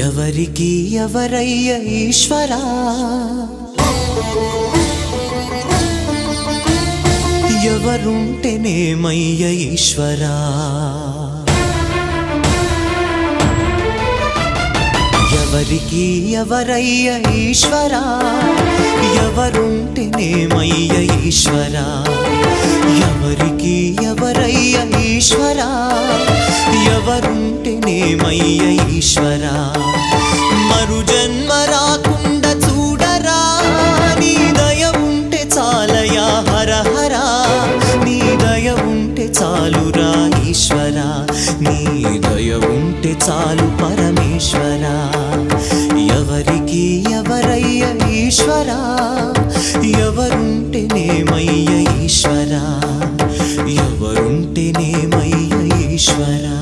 ఎవరికి ఎవరయ్య ఈశ్వరా, ఎవరుంటేనేమయ్య ఈశ్వరా, ఎవరికి ఎవరయ్య ఈశ్వరా, ఎవరుంటేనేమయ్య ఈశ్వరా, ఎవరికి ఎవరయ్య ఈశ్వరా, ఎవరుంటేనేమయ్య ఈశ్వరా. మరు జన్మ రాకుండా చూడరా, నీ దయ ఉంటే చాలయా హర హరా, నీ దయ ఉంటే చాలురా ఈశ్వరా, నీ దయ ఉంటే చాలు పరమేశ్వరా. ఎవరికి ఎవరయ్య ఈశ్వరా, ఎవరుంటేనేమయ్య ఈశ్వరా, ఎవరుంటేనేమయ్య ఈశ్వరా.